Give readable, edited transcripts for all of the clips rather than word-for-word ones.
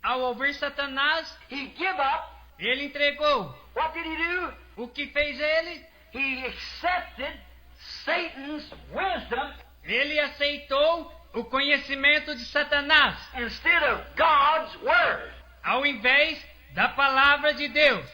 Ao ouvir Satanás, he give up. ele entregou. What did he do? O que fez ele? He accepted Satan's wisdom Ele aceitou o conhecimento de Satanás, instead of God's word. ao invés da palavra de Deus.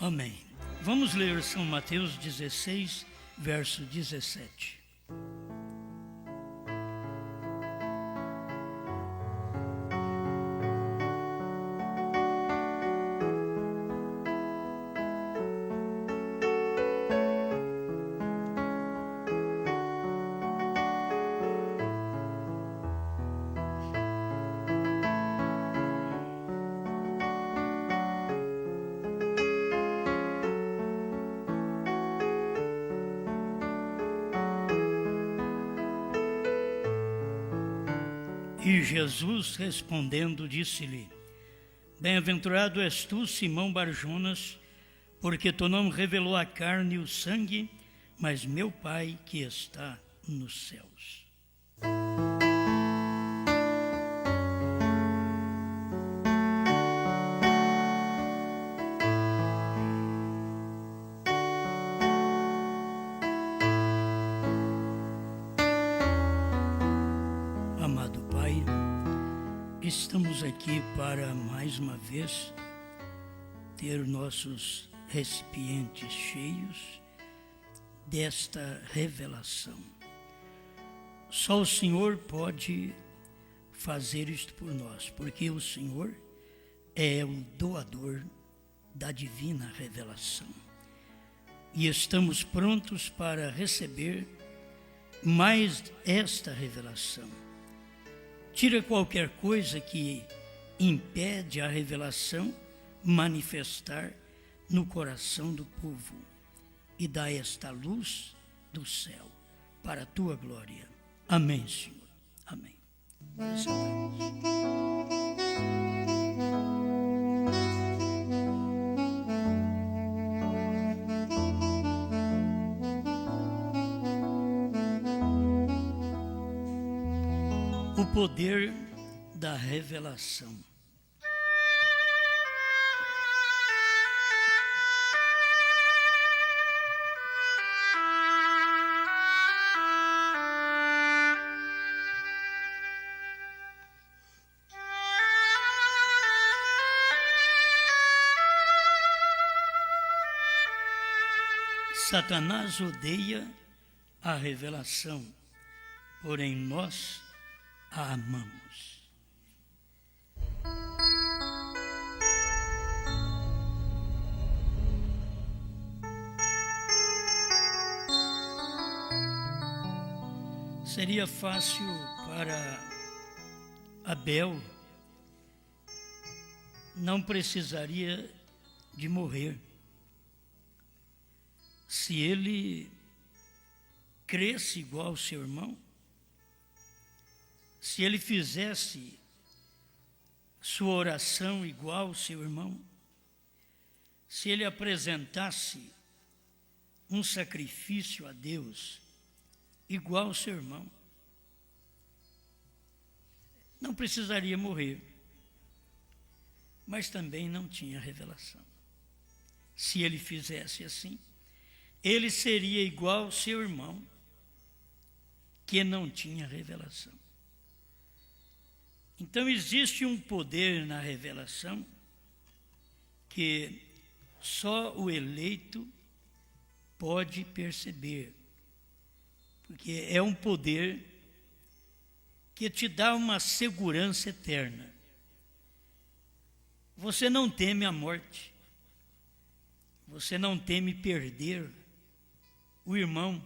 Amém. Vamos ler São Mateus 16, verso 17. E Jesus respondendo disse-lhe: Bem-aventurado és tu, Simão Barjonas, porque tu não revelou a carne e o sangue, mas meu Pai que está nos céus. Amado Pai, estamos aqui para mais uma vez ter nossos recipientes cheios desta revelação. Só o Senhor pode fazer isto por nós, porque o Senhor é o doador da divina revelação. E estamos prontos para receber mais esta revelação. Tira qualquer coisa que impede a revelação manifestar no coração do povo e dá esta luz do céu para a tua glória. Amém, Senhor. Amém. O poder da revelação. Satanás odeia a revelação, porém nós a amamos. Seria fácil para Abel, não precisaria de morrer. Se ele cresce igual ao seu irmão, se ele fizesse sua oração igual ao seu irmão, se ele apresentasse um sacrifício a Deus igual ao seu irmão, não precisaria morrer, mas também não tinha revelação. Se ele fizesse assim, ele seria igual ao seu irmão, que não tinha revelação. Então existe um poder na revelação que só o eleito pode perceber, porque é um poder que te dá uma segurança eterna. Você não teme a morte, você não teme perder o irmão,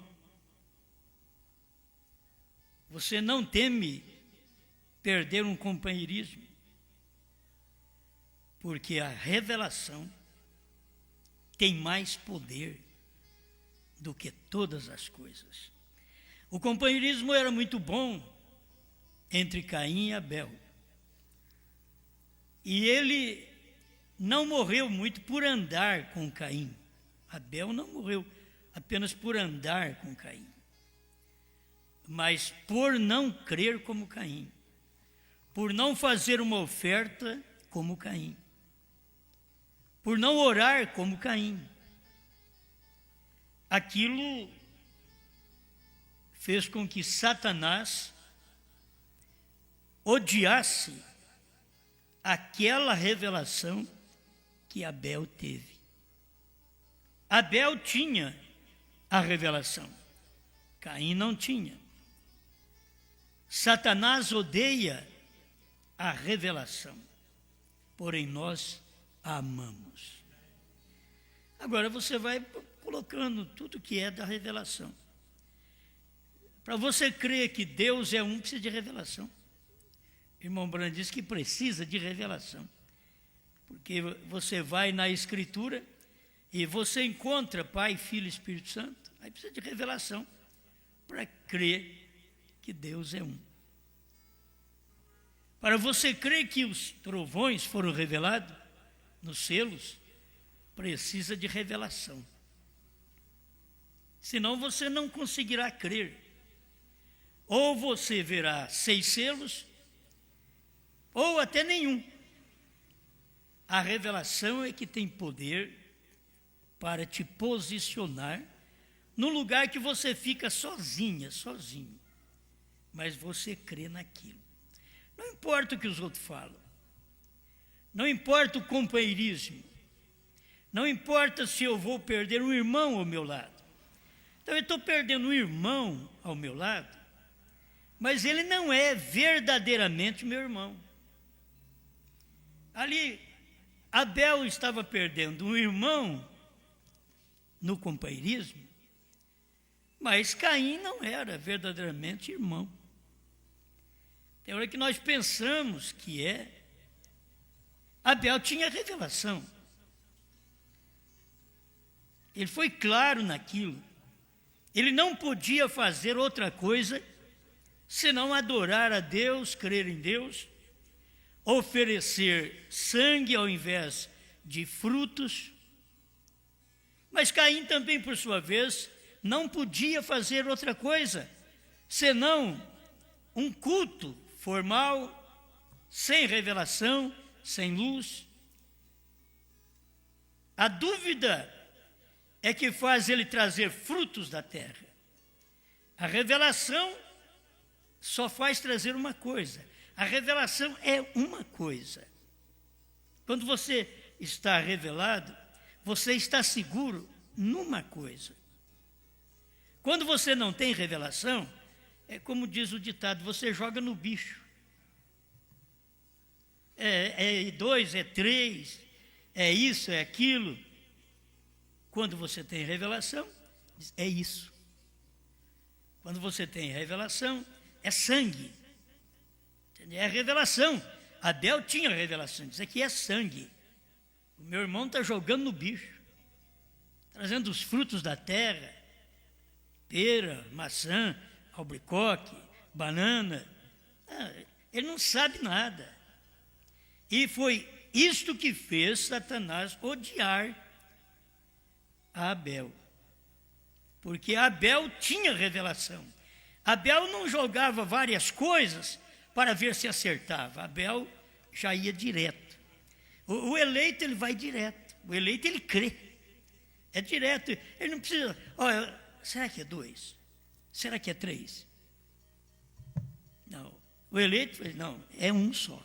você não teme perder um companheirismo, porque a revelação tem mais poder do que todas as coisas. O companheirismo era muito bom entre Caim e Abel. E ele não morreu muito por andar com Caim. Abel não morreu apenas por andar com Caim, mas por não crer como Caim, por não fazer uma oferta como Caim, por não orar como Caim. Aquilo fez com que Satanás odiasse aquela revelação que Abel teve. Abel tinha a revelação, Caim não tinha. Satanás odeia a revelação, porém nós a amamos. Agora você vai colocando tudo que é da revelação. Para você crer que Deus é um, precisa de revelação. O irmão Branham diz que precisa de revelação, porque você vai na Escritura e você encontra Pai, Filho e Espírito Santo, aí precisa de revelação para crer que Deus é um. Para você crer que os trovões foram revelados nos selos, precisa de revelação. Senão você não conseguirá crer. Ou você verá 6 selos, ou até nenhum. A revelação é que tem poder para te posicionar no lugar que você fica sozinho, mas você crê naquilo. Não importa o que os outros falam, não importa o companheirismo, não importa se eu vou perder um irmão ao meu lado. Então eu estou perdendo um irmão ao meu lado, mas ele não é verdadeiramente meu irmão. Ali, Abel estava perdendo um irmão no companheirismo, mas Caim não era verdadeiramente irmão. Tem hora que nós pensamos que é. Abel tinha revelação. Ele foi claro naquilo. Ele não podia fazer outra coisa senão adorar a Deus, crer em Deus, oferecer sangue ao invés de frutos. Mas Caim também, por sua vez, não podia fazer outra coisa senão um culto formal, sem revelação, sem luz. A dúvida é que faz ele trazer frutos da terra. A revelação só faz trazer uma coisa. A revelação é uma coisa. Quando você está revelado, você está seguro numa coisa. Quando você não tem revelação, é como diz o ditado, você joga no bicho. É 2, é 3, é isso, é aquilo. Quando você tem revelação, é isso. Quando você tem revelação, é sangue. É revelação. Abel tinha revelação, isso aqui é sangue. O meu irmão está jogando no bicho, trazendo os frutos da terra, pera, maçã, albaricoque, banana. Ele não sabe nada. E foi isto que fez Satanás odiar a Abel. Porque Abel tinha revelação. Abel não jogava várias coisas para ver se acertava. Abel já ia direto. O eleito, ele vai direto. O eleito, ele crê. É direto. Ele não precisa... Olha, será que é 2? Será que é 3? Não. O eleito, não, é um só.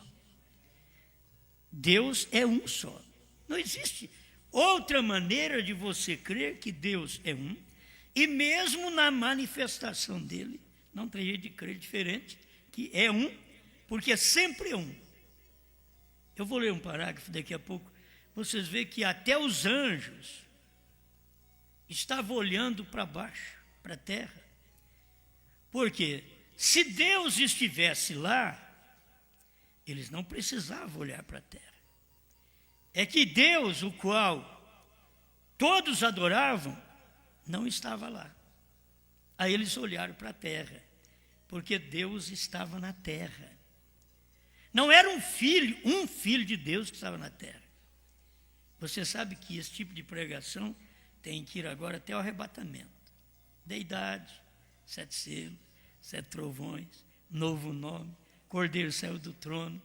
Deus é um só. Não existe outra maneira de você crer que Deus é um, e mesmo na manifestação dele, não tem jeito de crer diferente, que é um, porque sempre é um. Eu vou ler um parágrafo daqui a pouco, vocês veem que até os anjos estavam olhando para baixo, para a terra. Porque se Deus estivesse lá, eles não precisavam olhar para a terra. É que Deus, o qual todos adoravam, não estava lá. Aí eles olharam para a terra, porque Deus estava na terra. Não era um filho de Deus que estava na terra. Você sabe que esse tipo de pregação tem que ir agora até o arrebatamento. Deidade, 7 selos, 7 trovões, novo nome, Cordeiro saiu do trono,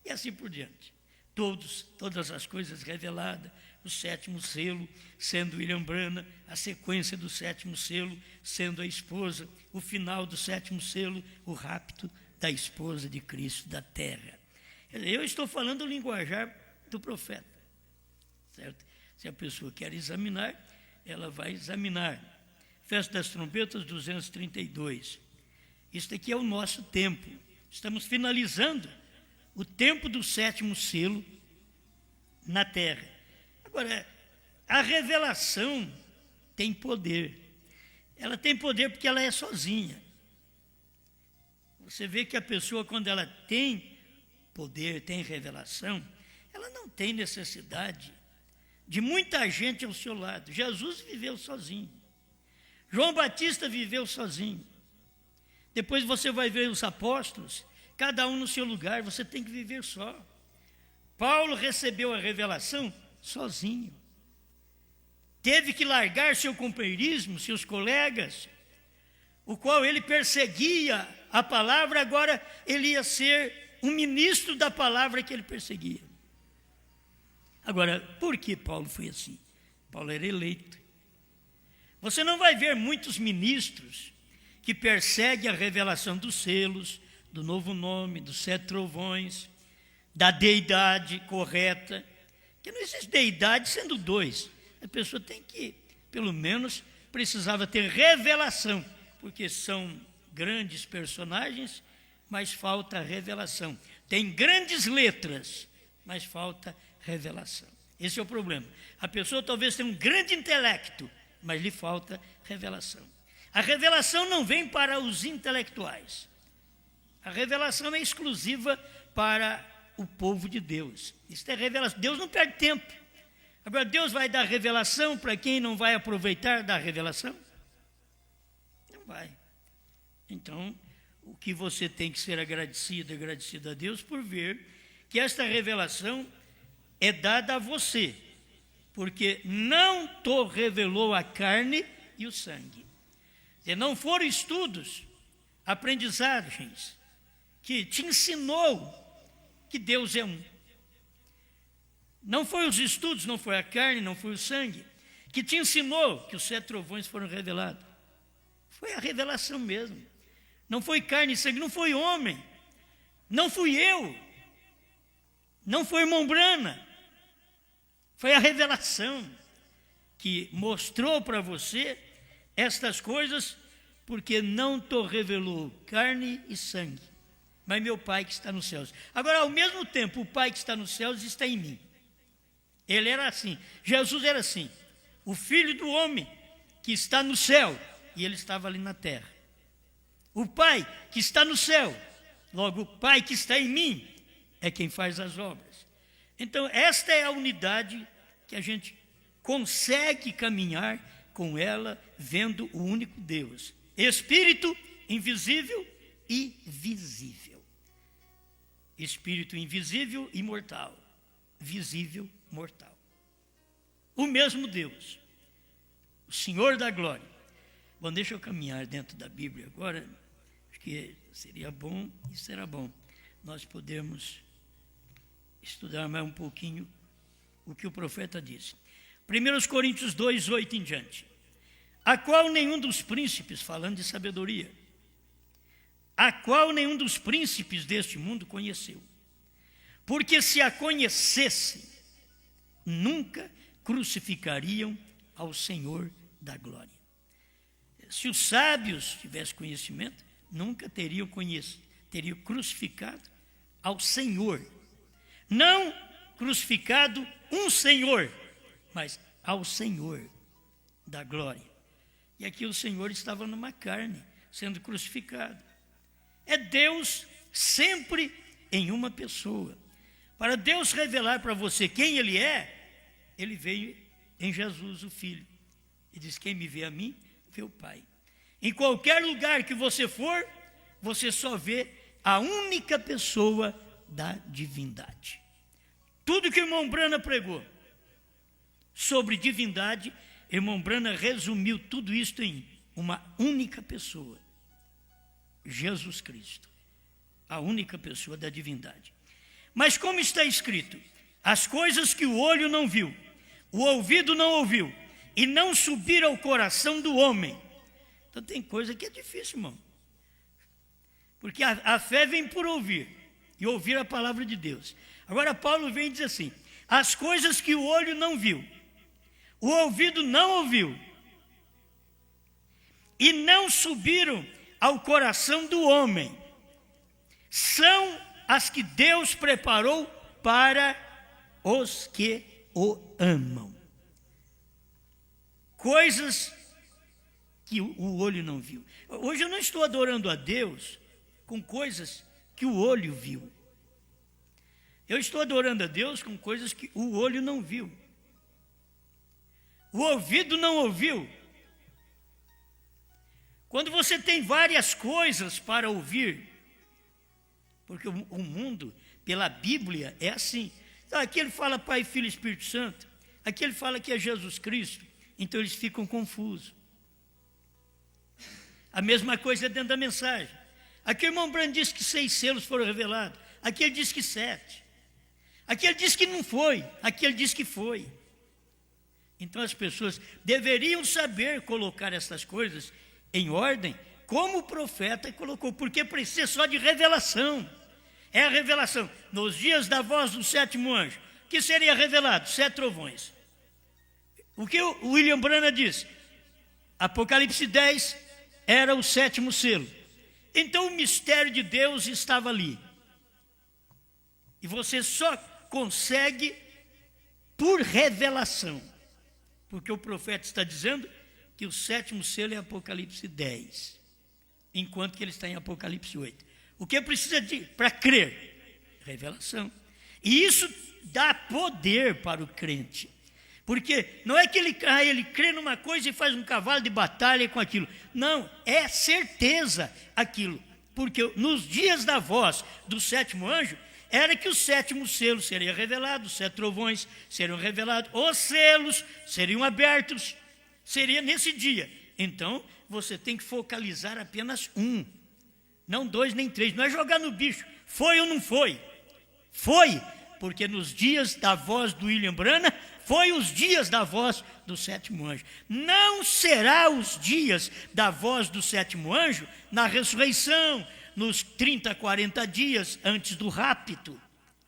e assim por diante. Todas as coisas reveladas, o 7º selo sendo William Branham, a sequência do 7º selo sendo a esposa, o final do 7º selo, o rapto da esposa de Cristo da terra. Eu estou falando o linguajar do profeta, certo? Se a pessoa quer examinar, ela vai examinar. Festa das Trombetas 232. Isso aqui é o nosso tempo. Estamos finalizando o tempo do 7º selo na terra. Agora, a revelação tem poder. Ela tem poder porque ela é sozinha. Você vê que a pessoa, quando ela tem poder, tem revelação, ela não tem necessidade de muita gente ao seu lado. Jesus viveu sozinho. João Batista viveu sozinho. Depois você vai ver os apóstolos, cada um no seu lugar, você tem que viver só. Paulo recebeu a revelação sozinho. Teve que largar seu companheirismo, seus colegas, o qual ele perseguia a palavra, agora ele ia ser um ministro da palavra que ele perseguia. Agora, por que Paulo foi assim? Paulo era eleito. Você não vai ver muitos ministros que perseguem a revelação dos selos, do novo nome, dos 7 trovões, da deidade correta, que não existe deidade sendo 2. A pessoa tem que, pelo menos, precisava ter revelação, porque são grandes personagens, mas falta revelação. Tem grandes letras, mas falta revelação. Esse é o problema. A pessoa talvez tenha um grande intelecto, mas lhe falta revelação. A revelação não vem para os intelectuais. A revelação é exclusiva para o povo de Deus. Isso é revelação. Deus não perde tempo. Agora, Deus vai dar revelação para quem não vai aproveitar da revelação? Não vai. Então, o que você tem que ser agradecido a Deus por ver que esta revelação é dada a você, porque não te revelou a carne e o sangue. E não foram estudos, aprendizagens, que te ensinou que Deus é um. Não foi os estudos, não foi a carne, não foi o sangue, que te ensinou que os 7 trovões foram revelados. Foi a revelação mesmo. Não foi carne e sangue, não foi homem. Não fui eu. Não foi irmão Brana. Foi a revelação que mostrou para você estas coisas, porque não te revelou carne e sangue, mas meu Pai que está nos céus. Agora, ao mesmo tempo, o Pai que está nos céus está em mim. Ele era assim, Jesus era assim, o Filho do homem que está no céu, e ele estava ali na terra. O Pai que está no céu, logo o Pai que está em mim, é quem faz as obras. Então, esta é a unidade que a gente consegue caminhar com ela, vendo o único Deus. Espírito invisível e visível. Espírito invisível e mortal. Visível, mortal. O mesmo Deus. O Senhor da glória. Bom, deixa eu caminhar dentro da Bíblia agora, porque seria bom e será bom nós podermos estudar mais um pouquinho o que o profeta disse. 1 Coríntios 2, 8 em diante. A qual nenhum dos príncipes, falando de sabedoria, a qual nenhum dos príncipes deste mundo conheceu. Porque se a conhecessem, nunca crucificariam ao Senhor da glória. Se os sábios tivessem conhecimento, nunca teriam crucificado ao Senhor. Não crucificado um Senhor, mas ao Senhor da glória. E aqui o Senhor estava numa carne, sendo crucificado. É Deus sempre em uma pessoa. Para Deus revelar para você quem Ele é, Ele veio em Jesus, o Filho. E diz: quem me vê a mim, vê o Pai. Em qualquer lugar que você for, você só vê a única pessoa da divindade. Tudo que o irmão Brana pregou sobre divindade, irmão Brana resumiu tudo isto em uma única pessoa: Jesus Cristo, a única pessoa da divindade. Mas como está escrito, as coisas que o olho não viu, o ouvido não ouviu, e não subiram ao coração do homem. Então tem coisa que é difícil, irmão. Porque a fé vem por ouvir, e ouvir a palavra de Deus. Agora Paulo vem e diz assim: as coisas que o olho não viu, o ouvido não ouviu, e não subiram ao coração do homem, são as que Deus preparou para os que o amam. Coisas que o olho não viu. Hoje eu não estou adorando a Deus com coisas que o olho viu. Eu estou adorando a Deus com coisas que o olho não viu, o ouvido não ouviu. Quando você tem várias coisas para ouvir, porque o mundo, pela Bíblia, é assim. Aqui ele fala Pai, Filho e Espírito Santo, aqui ele fala que é Jesus Cristo, então eles ficam confusos. A mesma coisa é dentro da mensagem. Aqui o irmão Brand disse que 6 selos foram revelados, aqui ele disse que 7. Aqui ele disse que não foi, aqui ele disse que foi. Então as pessoas deveriam saber colocar essas coisas em ordem, como o profeta colocou, porque precisa só de revelação. É a revelação. Nos dias da voz do 7º anjo, que seria revelado? 7 trovões. O que o William Branham diz? Apocalipse 10 era o 7º selo. Então o mistério de Deus estava ali. E você só consegue por revelação, porque o profeta está dizendo que o 7º selo é Apocalipse 10, enquanto que ele está em Apocalipse 8. O que precisa para crer? Revelação. E isso dá poder para o crente, porque não é que ele crê numa coisa e faz um cavalo de batalha com aquilo. Não, é certeza aquilo, porque nos dias da voz do 7º anjo, era que o 7º selo seria revelado, os 7 trovões seriam revelados, os selos seriam abertos, seria nesse dia. Então, você tem que focalizar apenas um, não 2 nem 3, não é jogar no bicho, foi ou não foi? Foi, porque nos dias da voz do William Branham, foi os dias da voz do 7º anjo. Não será os dias da voz do 7º anjo na ressurreição, nos 30, 40 dias antes do rapto,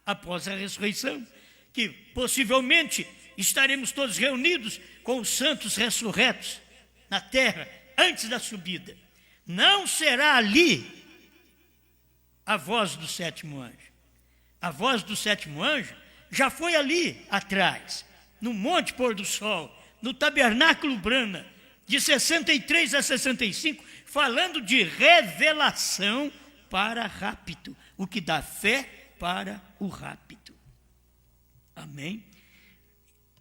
após a ressurreição, que possivelmente estaremos todos reunidos com os santos ressurretos na terra, antes da subida. Não será ali a voz do 7º anjo. A voz do 7º anjo já foi ali atrás, no Monte Pôr do Sol, no Tabernáculo Branham, de 63 a 65, falando de revelação para rapto, o que dá fé para o rapto. Amém?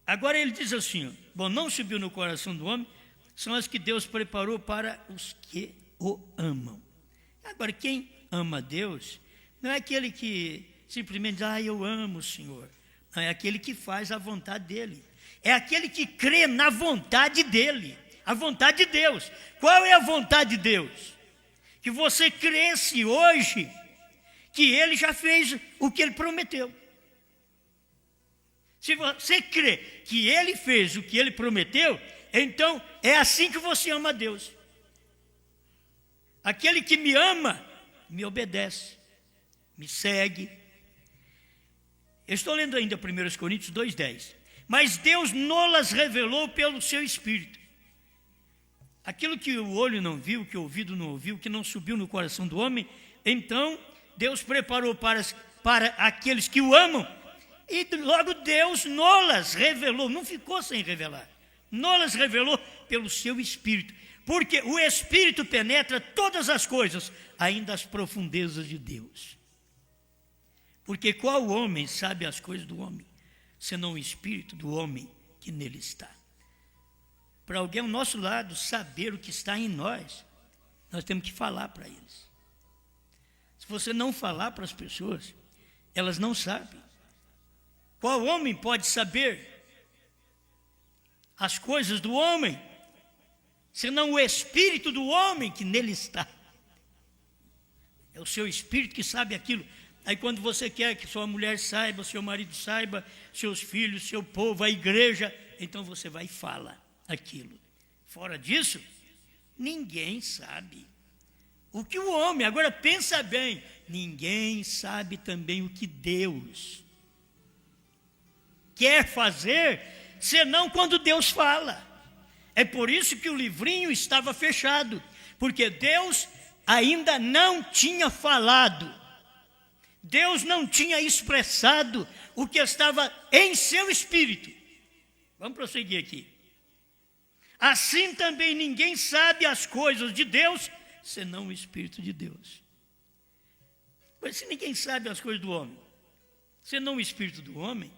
Agora ele diz assim, bom, não subiu no coração do homem, são as que Deus preparou para os que o amam. Agora, quem ama Deus, não é aquele que simplesmente diz, eu amo o Senhor. Não, é aquele que faz a vontade dele. É aquele que crê na vontade dele, a vontade de Deus. Qual é a vontade de Deus? Que você cresce hoje, que ele já fez o que ele prometeu. Se você crê que ele fez o que ele prometeu, então é assim que você ama a Deus. Aquele que me ama, me obedece, me segue. Eu estou lendo ainda 1 Coríntios 2,10. Mas Deus nolas revelou pelo seu Espírito. Aquilo que o olho não viu, que o ouvido não ouviu, que não subiu no coração do homem, então Deus preparou para aqueles que o amam, e logo Deus nolas revelou, não ficou sem revelar, nolas revelou pelo seu Espírito, porque o Espírito penetra todas as coisas, ainda as profundezas de Deus. Porque qual homem sabe as coisas do homem, senão o Espírito do homem que nele está? para alguém ao nosso lado saber o que está em nós, nós temos que falar para eles. Se você não falar para as pessoas, elas não sabem. Qual homem pode saber as coisas do homem, senão o espírito do homem que nele está? É o seu espírito que sabe aquilo. Aí quando você quer que sua mulher saiba, seu marido saiba, seus filhos, seu povo, a igreja, então você vai e fala aquilo. Fora disso, ninguém sabe. O que o homem, agora pensa bem, ninguém sabe também o que Deus quer fazer, senão quando Deus fala. É por isso que o livrinho estava fechado, porque Deus ainda não tinha falado. Deus não tinha expressado o que estava em seu espírito. Vamos prosseguir aqui. Assim também ninguém sabe as coisas de Deus, senão o Espírito de Deus. Mas se ninguém sabe as coisas do homem, senão o Espírito do homem,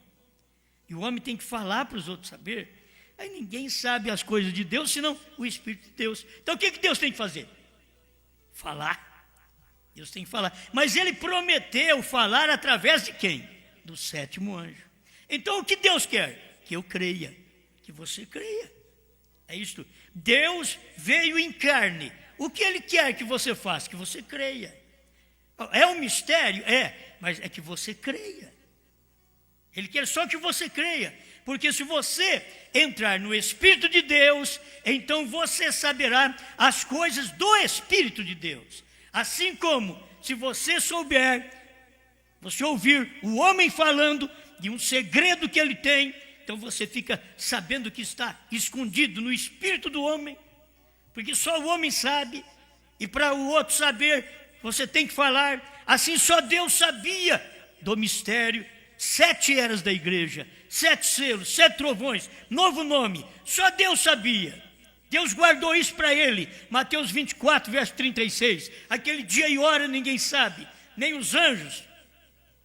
e o homem tem que falar para os outros saber, aí ninguém sabe as coisas de Deus, senão o Espírito de Deus. Então o que Deus tem que fazer? Falar. Deus tem que falar. Mas ele prometeu falar através de quem? Do sétimo anjo. Então o que Deus quer? Que eu creia, que você creia. É isto. Deus veio em carne. O que ele quer que você faça? Que você creia. É um mistério? É, mas é que você creia. Ele quer só que você creia. Porque se você entrar no Espírito de Deus, então você saberá as coisas do Espírito de Deus. Assim como, se você souber, você ouvir o homem falando de um segredo que ele tem, então você fica sabendo que está escondido no espírito do homem, porque só o homem sabe, e para o outro saber, você tem que falar. Assim só Deus sabia do mistério. 7 eras da igreja, 7 selos, 7 trovões, novo nome, só Deus sabia. Deus guardou isso para ele. Mateus 24, verso 36. Aquele dia e hora ninguém sabe, nem os anjos,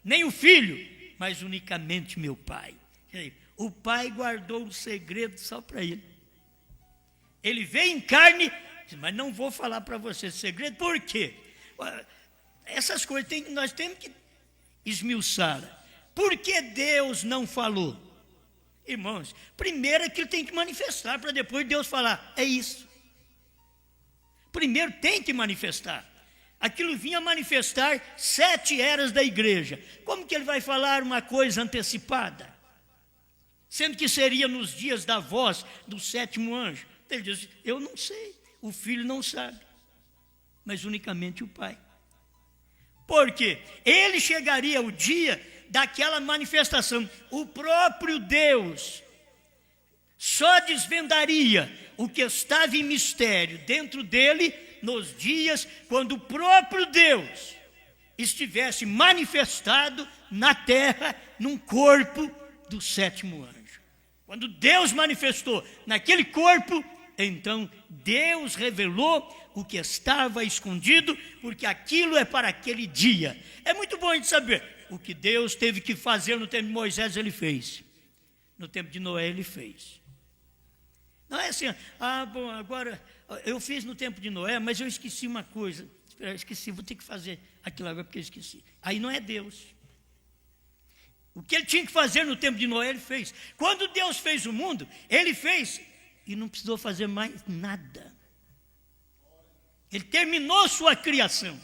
nem o filho, mas unicamente meu Pai. O Pai guardou o segredo só para ele. Ele veio em carne, mas não vou falar para você esse segredo. Por quê? Essas coisas nós temos que esmiuçar. Por que Deus não falou? Irmãos, primeiro é que ele tem que manifestar, para depois Deus falar, é isso. Primeiro tem que manifestar. Aquilo vinha manifestar 7 eras da igreja. Como que ele vai falar uma coisa antecipada? Sendo que seria nos dias da voz do sétimo anjo. Ele diz, eu não sei, o filho não sabe, mas unicamente o Pai. Porque ele chegaria o dia daquela manifestação. O próprio Deus só desvendaria o que estava em mistério dentro dele nos dias quando o próprio Deus estivesse manifestado na terra num corpo do sétimo anjo. Quando Deus manifestou naquele corpo, então Deus revelou o que estava escondido, porque aquilo é para aquele dia. É muito bom a gente saber. O que Deus teve que fazer no tempo de Moisés, ele fez. No tempo de Noé, ele fez. Não é assim, bom, agora eu fiz no tempo de Noé, mas eu esqueci uma coisa. Eu esqueci, vou ter que fazer aquilo agora porque eu esqueci. Aí não é Deus. O que ele tinha que fazer no tempo de Noé, ele fez. Quando Deus fez o mundo, ele fez e não precisou fazer mais nada. Ele terminou sua criação.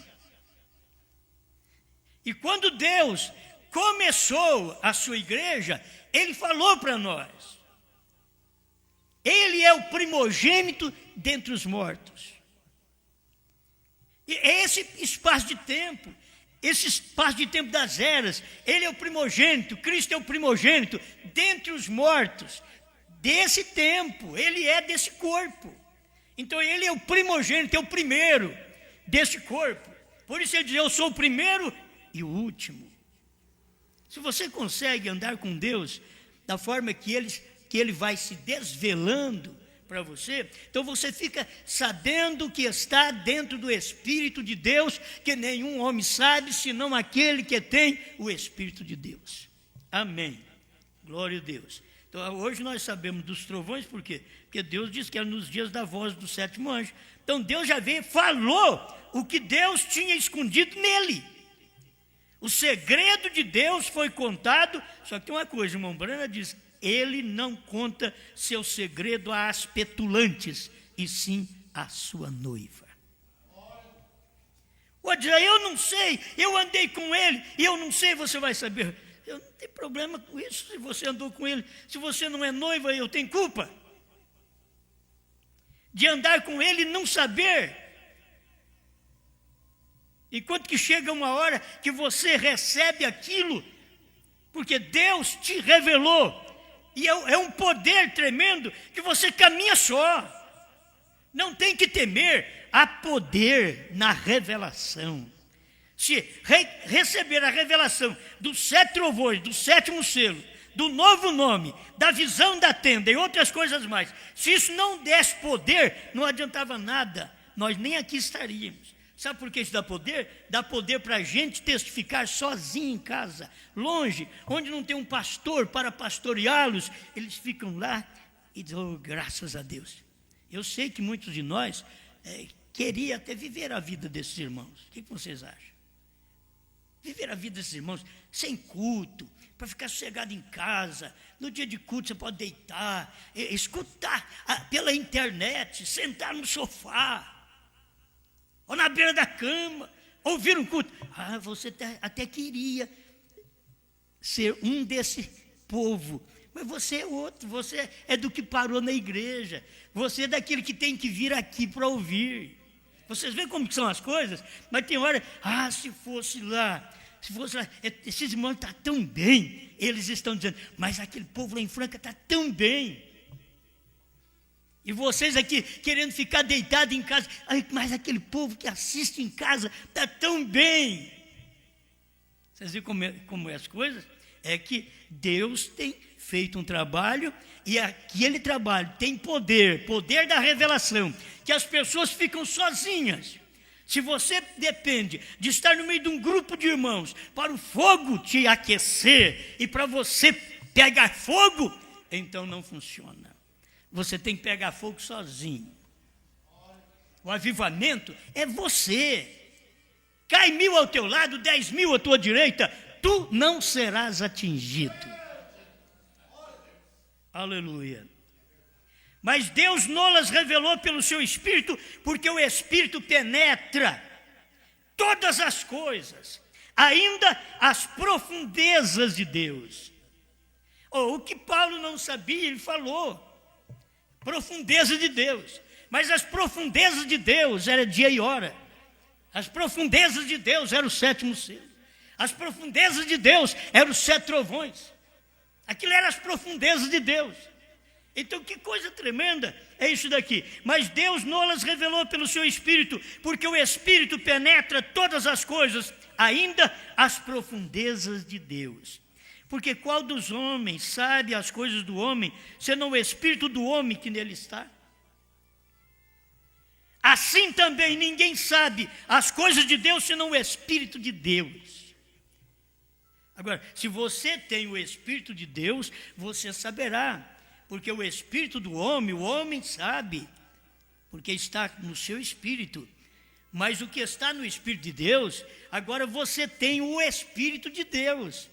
E quando Deus começou a sua igreja, ele falou para nós. Ele é o primogênito dentre os mortos. E esse espaço de tempo, das eras, ele é o primogênito, Cristo é o primogênito dentre os mortos, desse tempo, ele é desse corpo. Então ele é o primogênito, é o primeiro desse corpo. Por isso ele diz, eu sou o primeiro e o último. Se você consegue andar com Deus da forma que ele vai se desvelando para você, então você fica sabendo que está dentro do Espírito de Deus, que nenhum homem sabe, senão aquele que tem o Espírito de Deus. Amém. Glória a Deus. Então Hoje nós sabemos dos trovões, por quê? Porque Deus disse que era nos dias da voz do sétimo anjo. Então Deus já veio, falou o que Deus tinha escondido nele. O segredo de Deus foi contado, só que tem uma coisa, o irmão Brana diz, ele não conta seu segredo às petulantes, e sim à sua noiva. Pode dizer, eu não sei, eu andei com ele, e eu não sei, você vai saber. Eu não tenho problema com isso, se você andou com ele. Se você não é noiva, eu tenho culpa de andar com ele e não saber. Enquanto que chega uma hora que você recebe aquilo, porque Deus te revelou, e é um poder tremendo que você caminha só. Não tem que temer, há poder na revelação. Se receber a revelação dos 7 trovões, do 7º selo, do novo nome, da visão da tenda e outras coisas mais, se isso não desse poder, não adiantava nada, nós nem aqui estaríamos. Sabe por que isso dá poder? Dá poder para a gente testificar sozinho em casa, longe, onde não tem um pastor para pastoreá-los, eles ficam lá e dizem, oh, graças a Deus. Eu sei que muitos de nós queria até viver a vida desses irmãos. O que vocês acham? Viver a vida desses irmãos sem culto, para ficar sossegado em casa. No dia de culto você pode deitar, escutar pela internet, sentar no sofá, ou na beira da cama, ouvir um culto. Você até queria ser um desse povo, mas você é outro, você é do que parou na igreja, você é daquele que tem que vir aqui para ouvir. Vocês veem como que são as coisas? Mas tem hora, se fosse lá, esses irmãos estão tão bem, eles estão dizendo, mas aquele povo lá em Franca está tão bem. E vocês aqui querendo ficar deitado em casa, mas aquele povo que assiste em casa está tão bem. Vocês veem como é as coisas? É que Deus tem feito um trabalho, e aquele trabalho tem poder da revelação, que as pessoas ficam sozinhas. Se você depende de estar no meio de um grupo de irmãos, para o fogo te aquecer, e para você pegar fogo, então não funciona. Você tem que pegar fogo sozinho. O avivamento é você. Cai 1000 ao teu lado, 10.000 à tua direita, tu não serás atingido. Aleluia. Mas Deus nolas revelou pelo seu Espírito, porque o Espírito penetra todas as coisas, ainda as profundezas de Deus. O que Paulo não sabia, ele falou. Profundeza de Deus. Mas as profundezas de Deus era dia e hora. As profundezas de Deus era o 7º selo. As profundezas de Deus eram os 7 trovões. Aquilo eram as profundezas de Deus. Então que coisa tremenda é isso daqui. Mas Deus nolas revelou pelo seu Espírito, porque o Espírito penetra todas as coisas, ainda as profundezas de Deus. Porque qual dos homens sabe as coisas do homem, senão o Espírito do homem que nele está? Assim também ninguém sabe as coisas de Deus, senão o Espírito de Deus. Agora, se você tem o Espírito de Deus, você saberá, porque o Espírito do homem, o homem sabe, porque está no seu Espírito. Mas o que está no Espírito de Deus, agora você tem o Espírito de Deus.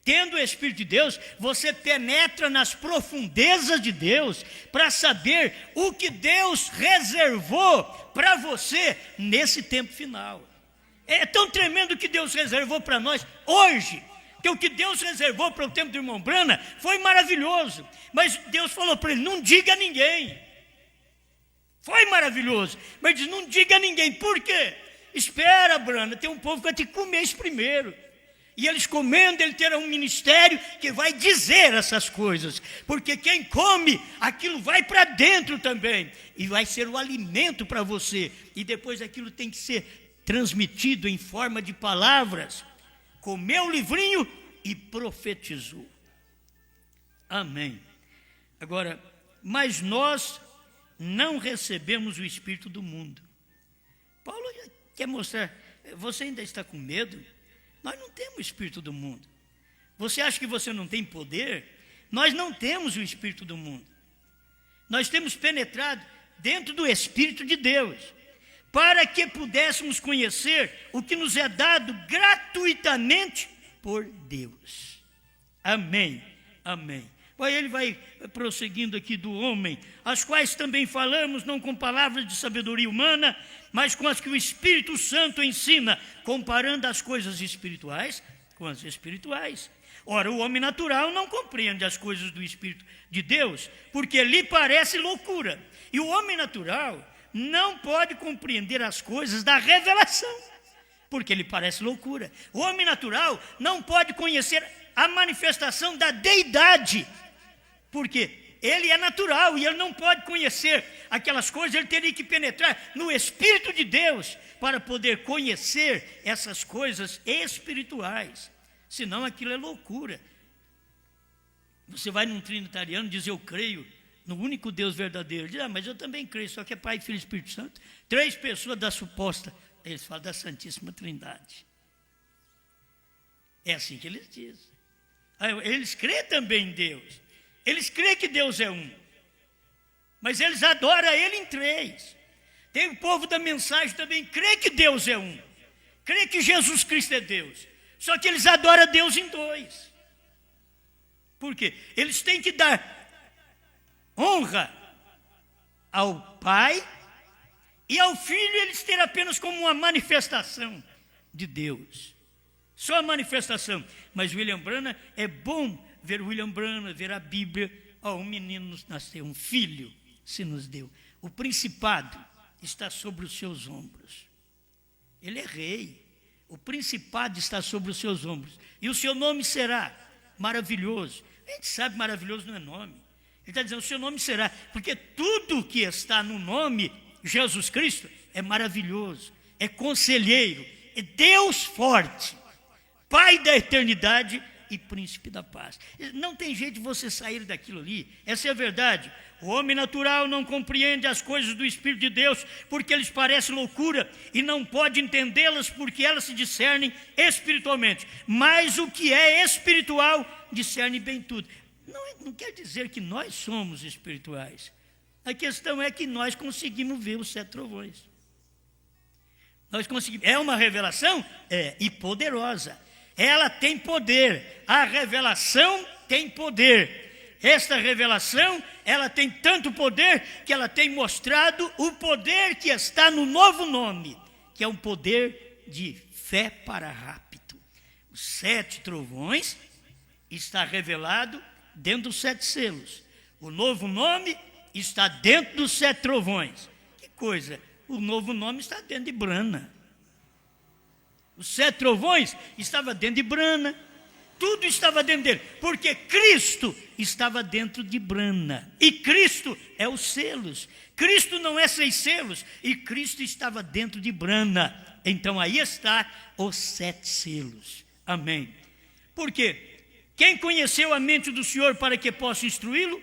Tendo o Espírito de Deus, você penetra nas profundezas de Deus para saber o que Deus reservou para você nesse tempo final. É tão tremendo o que Deus reservou para nós hoje, que o que Deus reservou para o tempo do irmão Brana foi maravilhoso. Mas Deus falou para ele, não diga a ninguém. Foi maravilhoso, mas diz, não diga a ninguém. Por quê? Espera, Brana, tem um povo que vai te comer isso primeiro. E eles comendo, ele terá um ministério que vai dizer essas coisas. Porque quem come, aquilo vai para dentro também. E vai ser o alimento para você. E depois aquilo tem que ser transmitido em forma de palavras. Comeu o livrinho e profetizou. Amém. Agora, mas nós não recebemos o Espírito do mundo. Paulo quer mostrar, você ainda está com medo? Nós não temos o Espírito do mundo. Você acha que você não tem poder? Nós não temos o espírito do mundo. Nós temos penetrado dentro do Espírito de Deus, para que pudéssemos conhecer o que nos é dado gratuitamente por Deus. Amém, amém. Aí ele vai prosseguindo aqui do homem, as quais também falamos, não com palavras de sabedoria humana, mas com as que o Espírito Santo ensina, comparando as coisas espirituais com as espirituais. Ora, o homem natural não compreende as coisas do Espírito de Deus, porque lhe parece loucura. E o homem natural não pode compreender as coisas da revelação, porque lhe parece loucura. O homem natural não pode conhecer a manifestação da deidade, porque ele é natural e ele não pode conhecer aquelas coisas, ele teria que penetrar no Espírito de Deus para poder conhecer essas coisas espirituais. Senão aquilo é loucura. Você vai num trinitariano e diz, eu creio no único Deus verdadeiro. Ele diz, mas eu também creio, só que é Pai, Filho e Espírito Santo. 3 pessoas da suposta, eles falam da Santíssima Trindade. É assim que eles dizem. Eles creem também em Deus. Eles creem que Deus é um. Mas eles adoram Ele em 3. Tem o povo da mensagem também, crê que Deus é um. Crê que Jesus Cristo é Deus. Só que eles adoram a Deus em 2. Por quê? Eles têm que dar honra ao Pai e ao Filho, eles terem apenas como uma manifestação de Deus. Só a manifestação. Mas William Branham, é bom ver William Branham, ver a Bíblia. Um menino nos nasceu, um filho se nos deu. O principado está sobre os seus ombros. Ele é rei. O principado está sobre os seus ombros. E o seu nome será maravilhoso. A gente sabe, maravilhoso não é nome. Ele está dizendo, o seu nome será, porque tudo que está no nome Jesus Cristo é maravilhoso, é conselheiro, é Deus forte, Pai da eternidade e príncipe da paz. Não tem jeito de você sair daquilo ali. Essa é a verdade. O homem natural não compreende as coisas do Espírito de Deus porque lhes parece loucura e não pode entendê-las porque elas se discernem espiritualmente. Mas o que é espiritual discerne bem tudo. Não quer dizer que nós somos espirituais. A questão é que nós conseguimos ver os 7 trovões. Nós conseguimos. É uma revelação? É, e poderosa. Ela tem poder. A revelação tem poder. Esta revelação, ela tem tanto poder que ela tem mostrado o poder que está no novo nome, que é um poder de fé para rapto. Os 7 trovões está revelado dentro dos 7 selos. O novo nome está dentro dos 7 trovões. Que coisa! O novo nome está dentro de Brana. Os 7 trovões estavam dentro de Brana. Tudo estava dentro dele, porque Cristo estava dentro de Brana. E Cristo é os selos. Cristo não é 6 selos, e Cristo estava dentro de Brana. Então aí está os 7 selos. Amém. Por quê? Quem conheceu a mente do Senhor para que possa instruí-lo?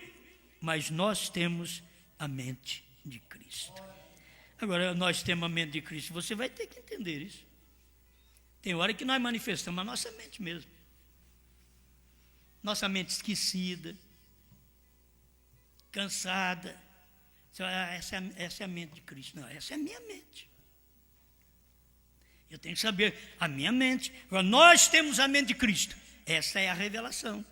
Mas nós temos a mente de Cristo. Agora, nós temos a mente de Cristo. Você vai ter que entender isso. Tem hora que nós manifestamos a nossa mente mesmo. Nossa mente esquecida, cansada. Essa é a mente de Cristo. Não, essa é a minha mente. Eu tenho que saber a minha mente. Agora, nós temos a mente de Cristo. Essa é a revelação.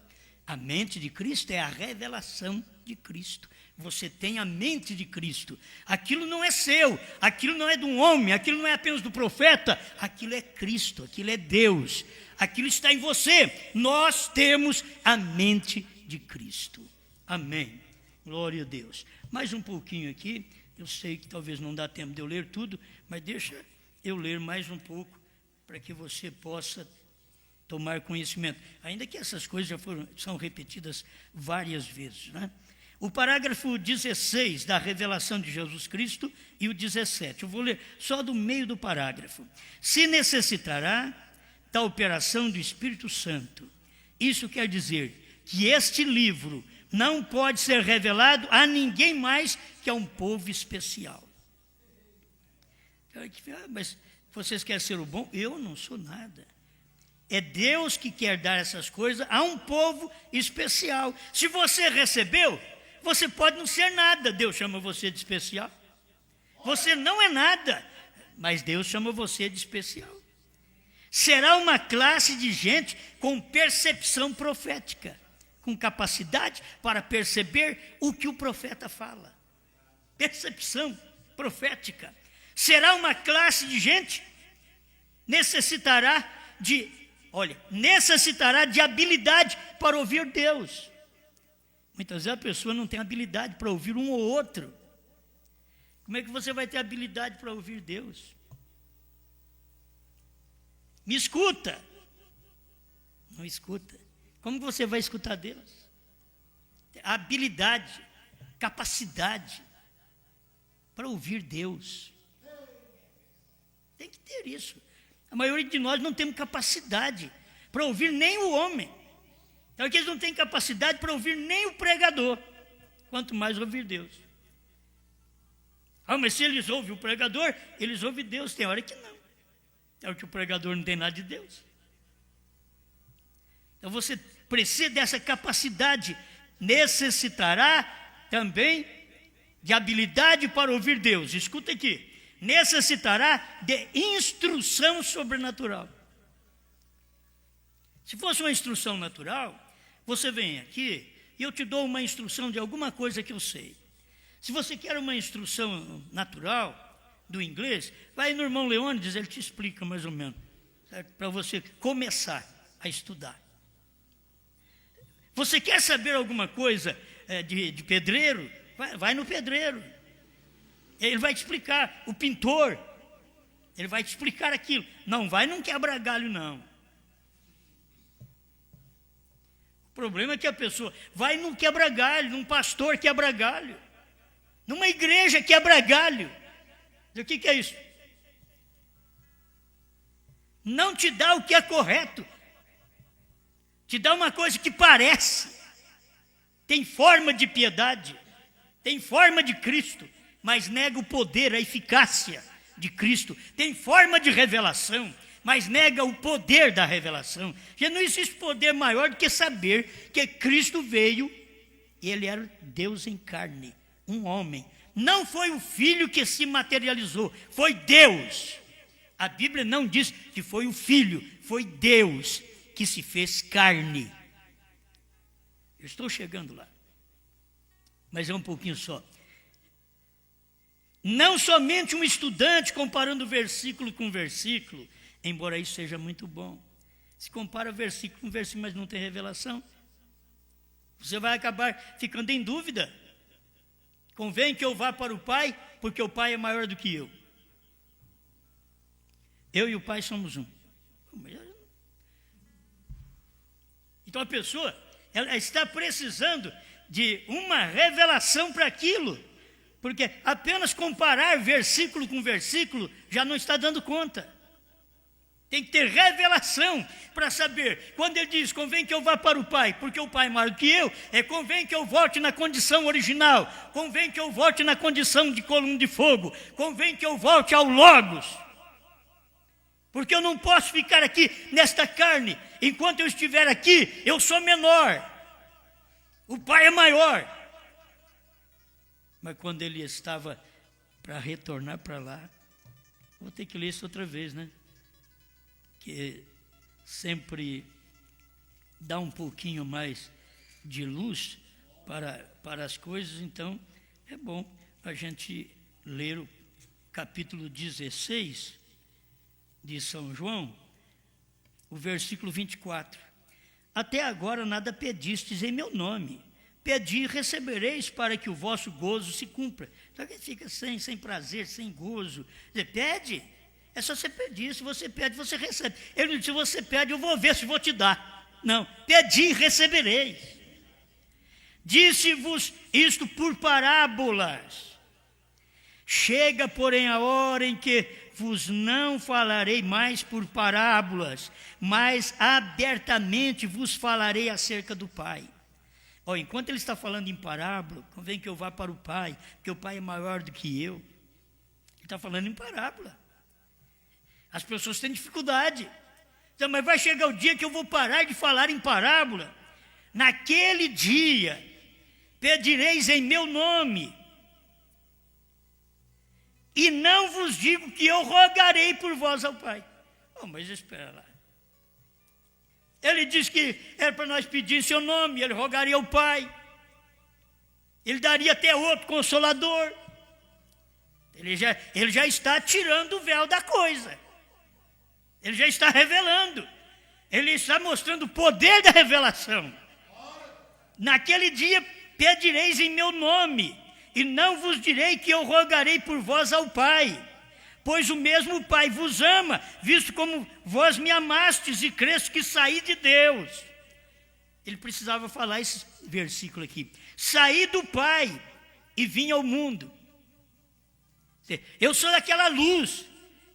A mente de Cristo é a revelação de Cristo. Você tem a mente de Cristo. Aquilo não é seu, aquilo não é de um homem, aquilo não é apenas do profeta, aquilo é Cristo, aquilo é Deus. Aquilo está em você. Nós temos a mente de Cristo. Amém. Glória a Deus. Mais um pouquinho aqui. Eu sei que talvez não dá tempo de eu ler tudo, mas deixa eu ler mais um pouco para que você possa tomar conhecimento. Ainda que essas coisas são repetidas várias vezes, né? O parágrafo 16 da revelação de Jesus Cristo e o 17. Eu vou ler só do meio do parágrafo. Se necessitará da operação do Espírito Santo. Isso quer dizer que este livro não pode ser revelado a ninguém mais que a um povo especial. Mas vocês querem ser o bom? Eu não sou nada. É Deus que quer dar essas coisas a um povo especial. Se você recebeu, você pode não ser nada. Deus chama você de especial. Você não é nada, mas Deus chama você de especial. Será uma classe de gente com percepção profética, com capacidade para perceber o que o profeta fala. Percepção profética. Será uma classe de gente necessitará de habilidade para ouvir Deus. Muitas vezes a pessoa não tem habilidade para ouvir um ou outro. Como é que você vai ter habilidade para ouvir Deus? Me escuta. Não escuta. Como você vai escutar Deus? Habilidade, capacidade para ouvir Deus. Tem que ter isso. A maioria de nós não temos capacidade para ouvir nem o homem. Então, aqui eles não têm capacidade para ouvir nem o pregador, quanto mais ouvir Deus. Mas se eles ouvem o pregador, eles ouvem Deus. Tem hora que não. Tem hora que o pregador não tem nada de Deus. Então, você precisa dessa capacidade. Necessitará também de habilidade para ouvir Deus. Escuta aqui. Necessitará de instrução sobrenatural. Se fosse uma instrução natural, você vem aqui e eu te dou uma instrução de alguma coisa que eu sei. Se você quer uma instrução natural do inglês, vai no irmão Leônidas, ele te explica mais ou menos, para você começar a estudar. Você quer saber alguma coisa de pedreiro? Vai no pedreiro. Ele vai te explicar. O pintor, ele vai te explicar aquilo. Não vai num quebra-galho, não. O problema é que a pessoa vai num quebra-galho, num pastor quebra-galho, numa igreja quebra-galho. O que é isso? Não te dá o que é correto. Te dá uma coisa que parece. Tem forma de piedade. Tem forma de Cristo. Mas nega o poder, a eficácia de Cristo. Tem forma de revelação, mas nega o poder da revelação. Já não existe poder maior do que saber que Cristo veio, e Ele era Deus em carne, um homem. Não foi o Filho que se materializou, foi Deus. A Bíblia não diz que foi o Filho, foi Deus que se fez carne. Eu estou chegando lá, mas é um pouquinho só. Não somente um estudante comparando versículo com versículo, embora isso seja muito bom. Se compara versículo com versículo, mas não tem revelação, você vai acabar ficando em dúvida. Convém que eu vá para o Pai, porque o Pai é maior do que eu. Eu e o Pai somos um. Então a pessoa, ela está precisando de uma revelação para aquilo. Porque apenas comparar versículo com versículo já não está dando conta. Tem que ter revelação para saber. Quando ele diz, convém que eu vá para o Pai, porque o Pai é maior do que eu, convém que eu volte na condição original, convém que eu volte na condição de coluna de fogo, convém que eu volte ao Logos. Porque eu não posso ficar aqui nesta carne. Enquanto eu estiver aqui, eu sou menor. O Pai é maior. Mas quando ele estava para retornar para lá, vou ter que ler isso outra vez, né? Que sempre dá um pouquinho mais de luz para as coisas, então é bom a gente ler o capítulo 16 de São João, o versículo 24. Até agora nada pedistes em meu nome. Pedi e recebereis para que o vosso gozo se cumpra. Então quem fica sem prazer, sem gozo, você pede, é só você pedir. Se você pede, você recebe. Ele não disse, se você pede, eu vou ver se vou te dar. Não, pedi e recebereis. Disse-vos isto por parábolas. Chega, porém, a hora em que vos não falarei mais por parábolas, mas abertamente vos falarei acerca do Pai. Enquanto ele está falando em parábola, convém que eu vá para o Pai, porque o Pai é maior do que eu. Ele está falando em parábola. As pessoas têm dificuldade. Então, mas vai chegar o dia que eu vou parar de falar em parábola. Naquele dia, pedireis em meu nome, e não vos digo que eu rogarei por vós ao Pai. Oh, mas espera lá. Ele disse que era para nós pedir em seu nome, ele rogaria ao Pai. Ele daria até outro consolador. Ele já está tirando o véu da coisa. Ele já está revelando. Ele está mostrando o poder da revelação. Naquele dia pedireis em meu nome, e não vos direi que eu rogarei por vós ao Pai, pois o mesmo Pai vos ama, visto como vós me amastes e creste que saí de Deus. Ele precisava falar esse versículo aqui. Saí do Pai e vim ao mundo. Eu sou daquela luz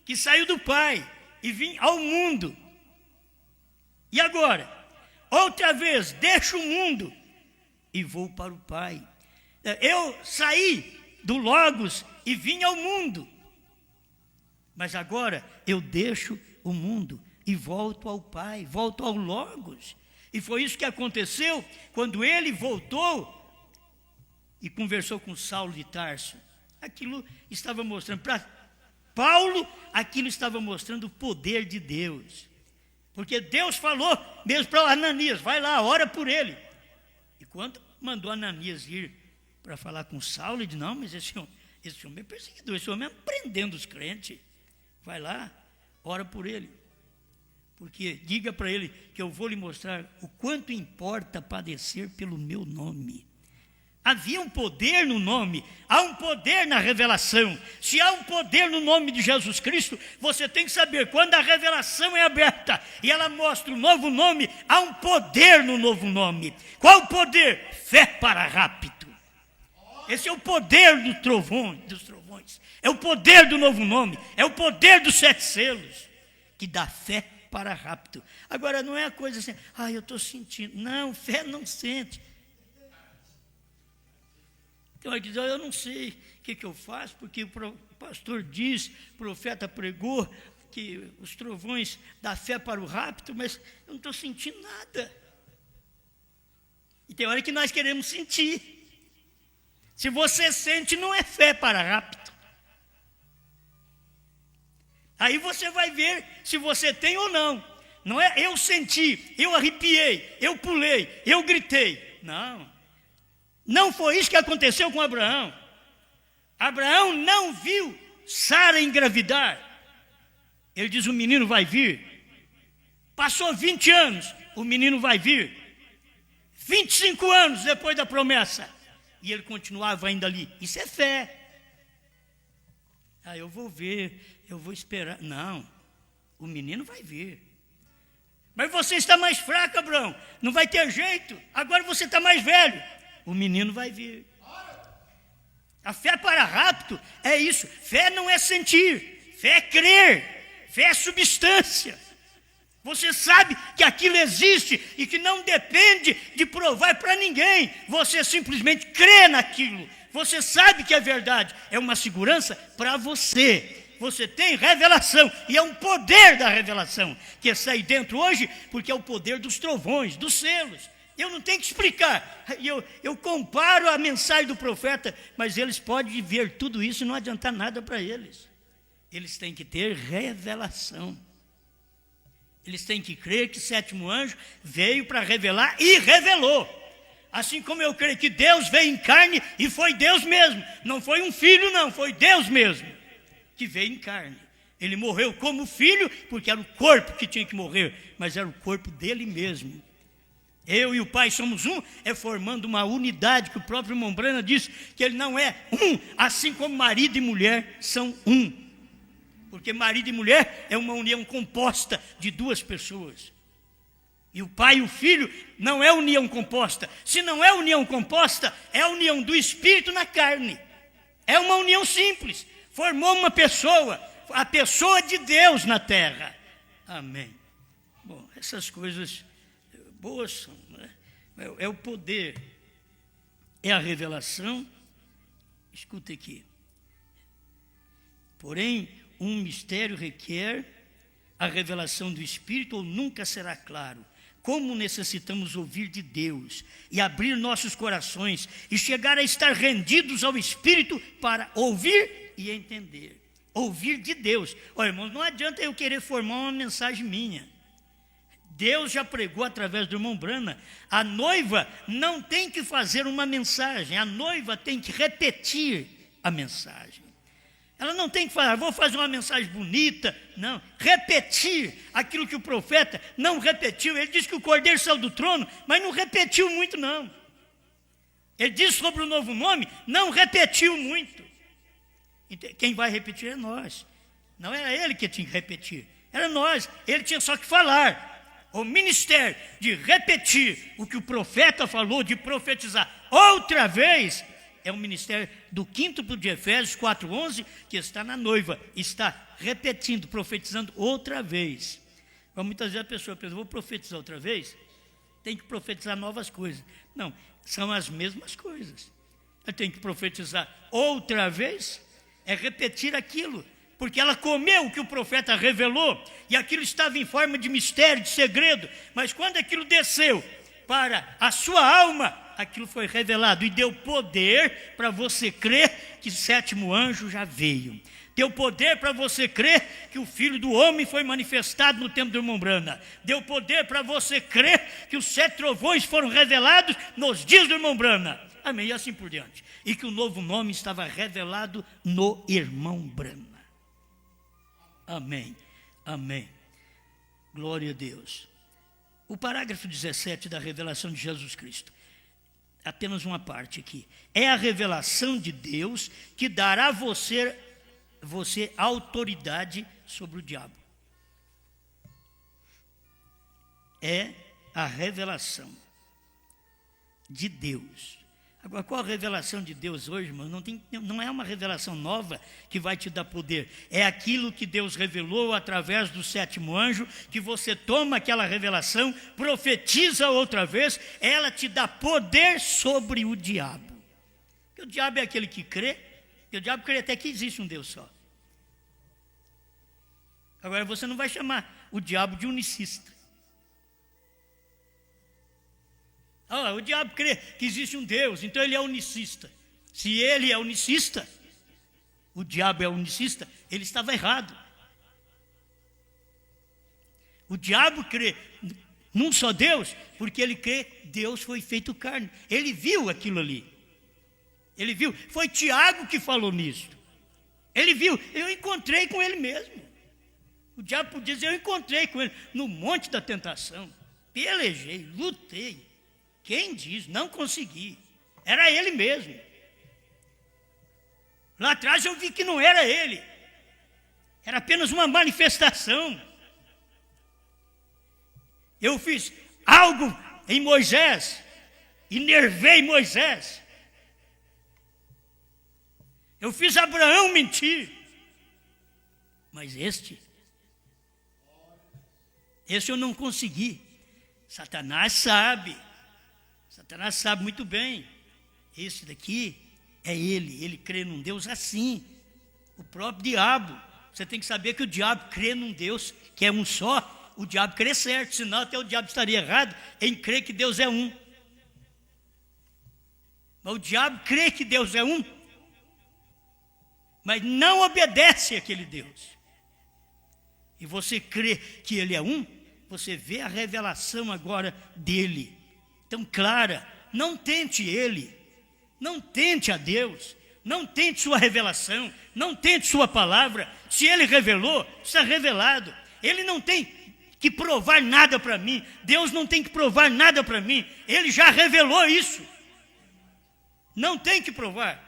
que saiu do Pai e vim ao mundo. E agora, outra vez, deixo o mundo e vou para o Pai. Eu saí do Logos e vim ao mundo. Mas agora eu deixo o mundo e volto ao Pai, volto ao Logos. E foi isso que aconteceu quando ele voltou e conversou com Saulo de Tarso. Aquilo estava mostrando, para Paulo, aquilo estava mostrando o poder de Deus. Porque Deus falou mesmo para Ananias, vai lá, ora por ele. E quando mandou Ananias ir para falar com Saulo, ele disse, não, mas esse homem é perseguidor, esse homem é prendendo os crentes. Vai lá, ora por ele. Porque diga para ele que eu vou lhe mostrar o quanto importa padecer pelo meu nome. Havia um poder no nome, há um poder na revelação. Se há um poder no nome de Jesus Cristo, você tem que saber, quando a revelação é aberta e ela mostra o novo nome, há um poder no novo nome. Qual o poder? Fé para rápido. Esse é o poder dos trovões. É o poder do novo nome, é o poder dos 7 selos, que dá fé para rápido. Agora, não é a coisa assim, eu estou sentindo. Não, fé não sente. Então, ele diz, eu não sei o que eu faço, porque o pastor diz, o profeta pregou, que os trovões dão fé para o rápido, mas eu não estou sentindo nada. E tem hora que nós queremos sentir. Se você sente, não é fé para rápido. Aí você vai ver se você tem ou não. Não é eu senti, eu arrepiei, eu pulei, eu gritei. Não. Não foi isso que aconteceu com Abraão. Abraão não viu Sara engravidar. Ele diz, o menino vai vir. Passou 20 anos, o menino vai vir. 25 anos depois da promessa. E ele continuava ainda ali. Isso é fé. Eu vou ver, eu vou esperar. Não, o menino vai vir. Mas você está mais fraco, Abraão. Não vai ter jeito. Agora você está mais velho. O menino vai vir. A fé para rápido é isso. Fé não é sentir. Fé é crer. Fé é substância. Você sabe que aquilo existe e que não depende de provar para ninguém. Você simplesmente crê naquilo. Você sabe que é verdade. É uma segurança para você. Você tem revelação. E é um poder da revelação que sai dentro hoje, porque é o poder dos trovões, dos selos. Eu não tenho que explicar. Eu comparo a mensagem do profeta, mas eles podem ver tudo isso e não adiantar nada para eles. Eles têm que ter revelação. Eles têm que crer que o 7º anjo veio para revelar e revelou. Assim como eu creio que Deus veio em carne e foi Deus mesmo. Não foi um filho, não, foi Deus mesmo que veio em carne. Ele morreu como filho, porque era o corpo que tinha que morrer, mas era o corpo dele mesmo. Eu e o Pai somos um, formando uma unidade, que o próprio Mombrana diz que ele não é um, assim como marido e mulher são um. Porque marido e mulher é uma união composta de 2 pessoas. E o pai e o filho não é união composta. Se não é união composta, é a união do espírito na carne. É uma união simples. Formou uma pessoa, a pessoa de Deus na terra. Amém. Bom, essas coisas boas são, né? É o poder, é a revelação. Escuta aqui. Porém, um mistério requer a revelação do Espírito ou nunca será claro. Como necessitamos ouvir de Deus e abrir nossos corações e chegar a estar rendidos ao Espírito para ouvir e entender. Ouvir de Deus. Olha, irmãos, não adianta eu querer formar uma mensagem minha. Deus já pregou através do irmão Brana. A noiva não tem que fazer uma mensagem, a noiva tem que repetir a mensagem. Ela não tem que falar, vou fazer uma mensagem bonita, não. Repetir aquilo que o profeta não repetiu. Ele disse que o cordeiro saiu do trono, mas não repetiu muito, não. Ele disse sobre o novo nome, não repetiu muito. Então, quem vai repetir é nós. Não era ele que tinha que repetir, era nós. Ele tinha só que falar. O ministério de repetir o que o profeta falou, de profetizar outra vez, é o ministério do quíntuplo de Efésios 4:11, que está na noiva, está repetindo, profetizando outra vez. Então, muitas vezes a pessoa pensa, vou profetizar outra vez? Tem que profetizar novas coisas. Não, são as mesmas coisas. Eu tenho que profetizar outra vez, é repetir aquilo, porque ela comeu o que o profeta revelou, e aquilo estava em forma de mistério, de segredo, mas quando aquilo desceu para a sua alma, aquilo foi revelado e deu poder para você crer que o sétimo anjo já veio. Deu poder para você crer que o Filho do Homem foi manifestado no tempo do irmão Brana. Deu poder para você crer que os 7 trovões foram revelados nos dias do irmão Brana. Amém, e assim por diante. E que o novo nome estava revelado no irmão Brana. Amém, amém. Glória a Deus. O parágrafo 17 da revelação de Jesus Cristo. Apenas uma parte aqui. É a revelação de Deus que dará a você autoridade sobre o diabo. É a revelação de Deus. Agora, qual a revelação de Deus hoje, irmão? Não é uma revelação nova que vai te dar poder. É aquilo que Deus revelou através do 7º anjo, que você toma aquela revelação, profetiza outra vez, ela te dá poder sobre o diabo. Porque o diabo é aquele que crê, e o diabo crê até que existe um Deus só. Agora, você não vai chamar o diabo de unicista. O diabo crê que existe um Deus, então ele é unicista. Se ele é unicista, o diabo é unicista, ele estava errado. O diabo crê num só Deus, porque ele crê que Deus foi feito carne. Ele viu aquilo ali. Ele viu, foi Tiago que falou nisso. Ele viu, eu encontrei com ele mesmo. O diabo podia dizer, eu encontrei com ele no monte da tentação. Pelejei, lutei. Quem diz? Não consegui. Era ele mesmo. Lá atrás eu vi que não era ele. Era apenas uma manifestação. Eu fiz algo em Moisés. Enervei Moisés. Eu fiz Abraão mentir. Mas este eu não consegui. Satanás sabe muito bem. Esse daqui é ele crê num Deus assim. O próprio diabo. Você tem que saber que o diabo crê num Deus que é um só. O diabo crê certo, senão até o diabo estaria errado em crer que Deus é um. Mas o diabo crê que Deus é um, mas não obedece àquele Deus. E você crê que ele é um, você vê a revelação agora dele. Então, clara, não tente ele, não tente a Deus, não tente sua revelação, não tente sua palavra. Se ele revelou, está revelado. Ele não tem que provar nada para mim, Deus não tem que provar nada para mim, ele já revelou isso. Não tem que provar.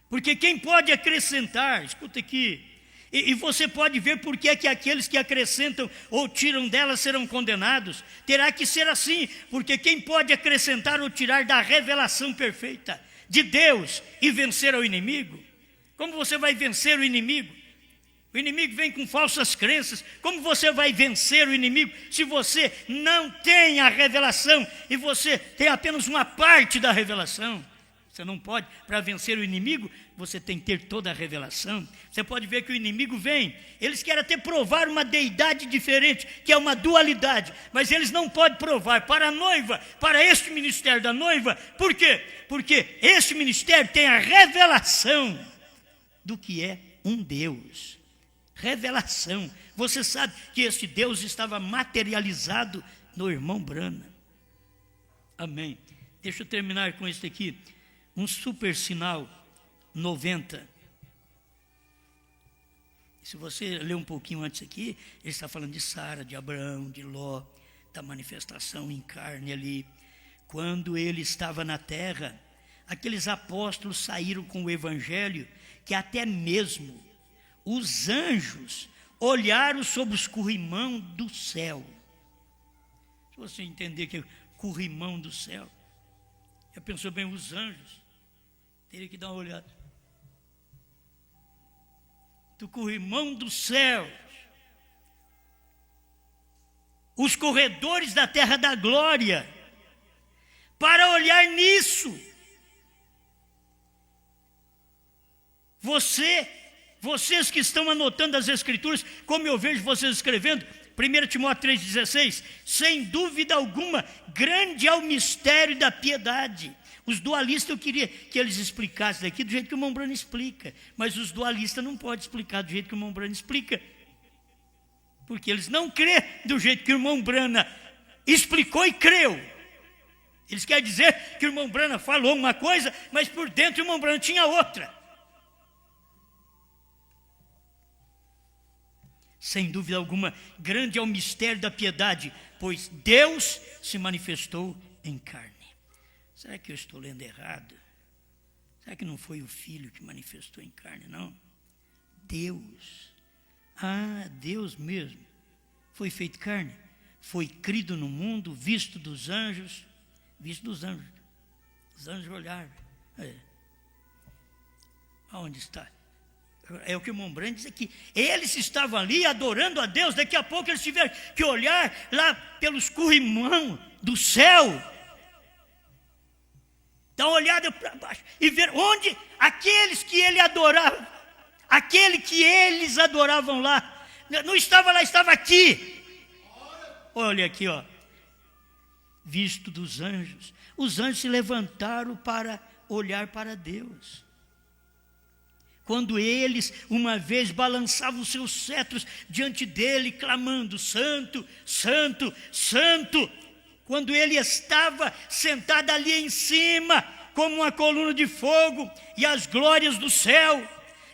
Porque quem pode acrescentar, escuta aqui, e você pode ver por que é que aqueles que acrescentam ou tiram dela serão condenados. Terá que ser assim, porque quem pode acrescentar ou tirar da revelação perfeita de Deus e vencer ao inimigo? Como você vai vencer o inimigo? O inimigo vem com falsas crenças. Como você vai vencer o inimigo se você não tem a revelação e você tem apenas uma parte da revelação? Você não pode, para vencer o inimigo, você tem que ter toda a revelação, você pode ver que o inimigo vem, eles querem até provar uma deidade diferente, que é uma dualidade, mas eles não podem provar para a noiva, para este ministério da noiva. Por quê? Porque este ministério tem a revelação do que é um Deus. Revelação. Você sabe que esse Deus estava materializado no irmão Branham. Amém. Deixa eu terminar com isso aqui. Um super sinal 90. Se você ler um pouquinho antes aqui, ele está falando de Sara, de Abraão, de Ló, da manifestação em carne ali. Quando ele estava na terra, aqueles apóstolos saíram com o evangelho, que até mesmo os anjos olharam sobre os corrimão do céu. Se você entender que é corrimão do céu, já pensou bem, os anjos teriam que dar uma olhada. Do corrimão do céu, os corredores da terra da glória, para olhar nisso. Vocês que estão anotando as escrituras, como eu vejo vocês escrevendo, 1 Timóteo 3,16, sem dúvida alguma, grande é o mistério da piedade. Os dualistas, eu queria que eles explicassem daqui do jeito que o irmão Branham explica, mas os dualistas não podem explicar do jeito que o irmão Branham explica, porque eles não crêem do jeito que o irmão Branham explicou e creu. Eles querem dizer que o irmão Branham falou uma coisa, mas por dentro o irmão Branham tinha outra. Sem dúvida alguma, grande é o mistério da piedade, pois Deus se manifestou em carne. Será que eu estou lendo errado? Será que não foi o Filho que manifestou em carne, não? Deus. Deus mesmo. Foi feito carne. Foi crido no mundo, visto dos anjos. Visto dos anjos. Os anjos olharam. Aonde está? É o que o irmão Branham diz aqui. Eles estavam ali adorando a Deus. Daqui a pouco eles tiveram que olhar lá pelos corrimão do céu. Dar uma olhada para baixo e ver onde aqueles que ele adorava, aquele que eles adoravam lá, não estava lá, estava aqui. Olha aqui, ó. Visto dos anjos. Os anjos se levantaram para olhar para Deus. Quando eles, uma vez, balançavam os seus cetros diante dele, clamando, Santo, Santo, Santo. Quando ele estava sentado ali em cima, como uma coluna de fogo, e as glórias do céu.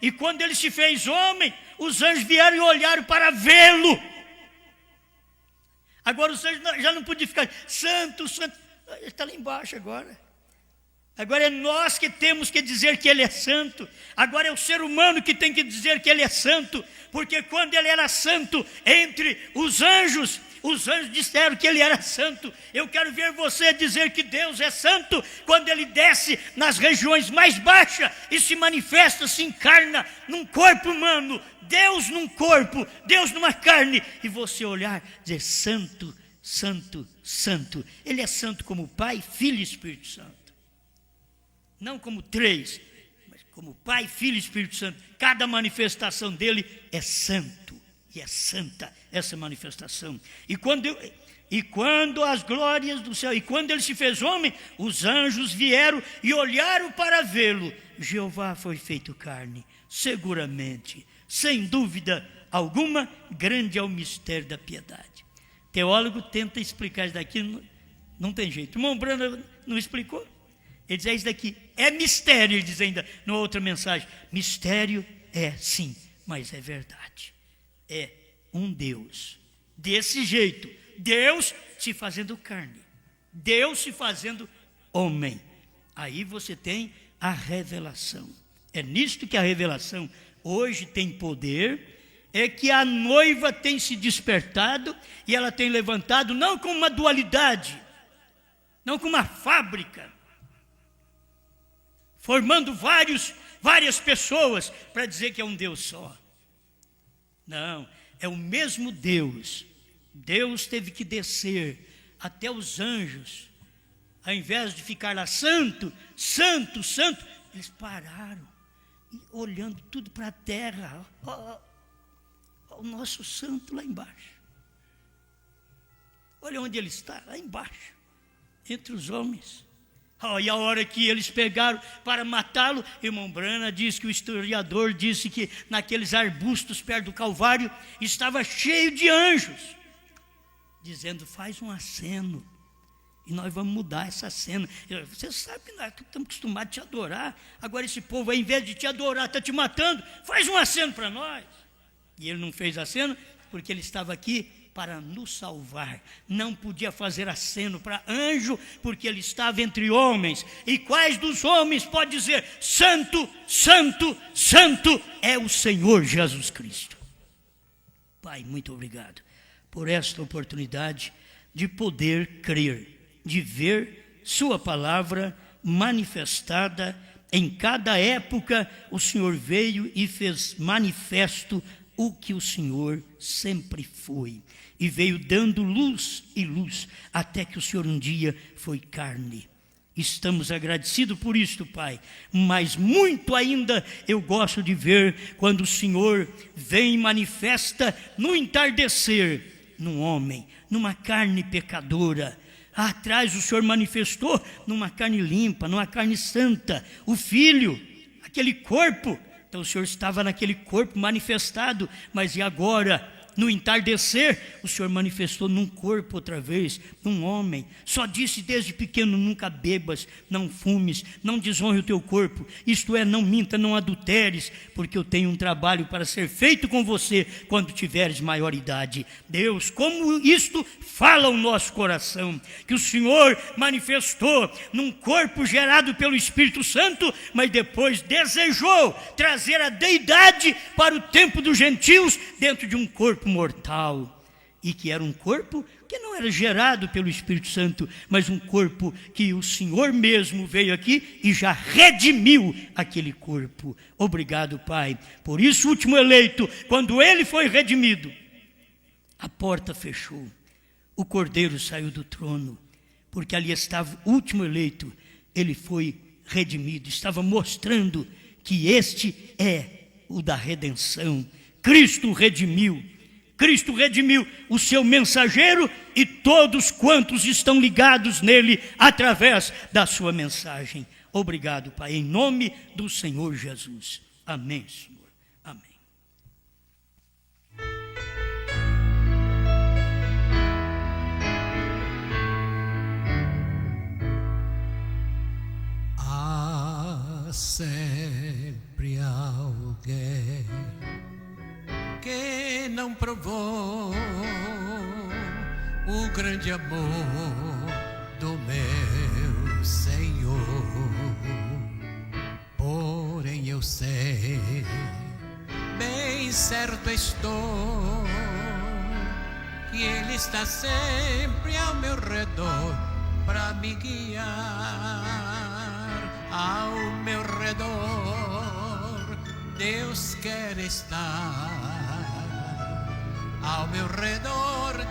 E quando ele se fez homem, os anjos vieram e olharam para vê-lo. Agora os anjos já não podiam ficar, Santo, Santo. Ele está lá embaixo agora. Agora é nós que temos que dizer que ele é santo. Agora é o ser humano que tem que dizer que ele é santo. Porque quando ele era santo entre os anjos disseram que ele era santo. Eu quero ver você dizer que Deus é santo quando ele desce nas regiões mais baixas e se manifesta, se encarna num corpo humano. Deus num corpo, Deus numa carne. E você olhar e dizer santo, santo, santo. Ele é santo como Pai, Filho e Espírito Santo. Não como três, mas como Pai, Filho e Espírito Santo. Cada manifestação dele é santo e é santa essa manifestação. E quando as glórias do céu, e quando ele se fez homem, os anjos vieram e olharam para vê-lo. Jeová foi feito carne, seguramente, sem dúvida alguma, grande é o mistério da piedade. Teólogo tenta explicar isso daqui, não tem jeito. O irmão Branham não explicou. Ele diz, isso daqui é mistério, ele diz ainda numa outra mensagem. Mistério é sim, mas é verdade. É um Deus, desse jeito, Deus se fazendo carne, Deus se fazendo homem. Aí você tem a revelação. É nisto que a revelação hoje tem poder, é que a noiva tem se despertado e ela tem levantado, não com uma dualidade, não com uma fábrica, formando várias pessoas para dizer que é um Deus só. Não, é o mesmo Deus. Deus teve que descer até os anjos, ao invés de ficar lá, santo, santo, santo, eles pararam olhando tudo para a terra, o nosso santo lá embaixo. Olha onde ele está, lá embaixo, entre os homens. E a hora que eles pegaram para matá-lo, irmão Brana diz que o historiador disse que naqueles arbustos perto do Calvário estava cheio de anjos, dizendo: faz um aceno e nós vamos mudar essa cena. Você sabe que nós estamos acostumados a te adorar, agora esse povo, ao invés de te adorar, está te matando, faz um aceno para nós. E ele não fez aceno porque ele estava aqui para nos salvar. Não podia fazer aceno para anjo, porque ele estava entre homens. E quais dos homens pode dizer: santo, santo, santo é o Senhor Jesus Cristo? Pai, muito obrigado por esta oportunidade de poder crer, de ver sua palavra manifestada. Em cada época o Senhor veio e fez manifesto o que o Senhor sempre foi, e veio dando luz e luz, até que o Senhor um dia foi carne. Estamos agradecidos por isto, Pai, mas muito ainda eu gosto de ver quando o Senhor vem e manifesta no entardecer, num homem, numa carne pecadora. Atrás o Senhor manifestou numa carne limpa, numa carne santa, o Filho, aquele corpo. Então o Senhor estava naquele corpo manifestado, mas e agora, no entardecer, o Senhor manifestou num corpo outra vez, num homem. Só disse desde pequeno: nunca bebas, não fumes, não desonre o teu corpo, isto é, não minta, não adulteres, porque eu tenho um trabalho para ser feito com você quando tiveres maior idade. Deus, como isto fala ao nosso coração, que o Senhor manifestou num corpo gerado pelo Espírito Santo, mas depois desejou trazer a deidade para o tempo dos gentios dentro de um corpo mortal, e que era um corpo que não era gerado pelo Espírito Santo, mas um corpo que o Senhor mesmo veio aqui e já redimiu aquele corpo. Obrigado, Pai. Por isso o último eleito, quando ele foi redimido, a porta fechou, o Cordeiro saiu do trono, porque ali estava o último eleito. Ele foi redimido, estava mostrando que este é o da redenção. Cristo redimiu o seu mensageiro e todos quantos estão ligados nele através da sua mensagem. Obrigado, Pai, em nome do Senhor Jesus. Amém, Senhor. Amém. Há sempre alguém que não provou o grande amor do meu Senhor. Porém eu sei, bem certo estou, que Ele está sempre ao meu redor para me guiar. Ao meu redor Deus quer estar. Ao meu redor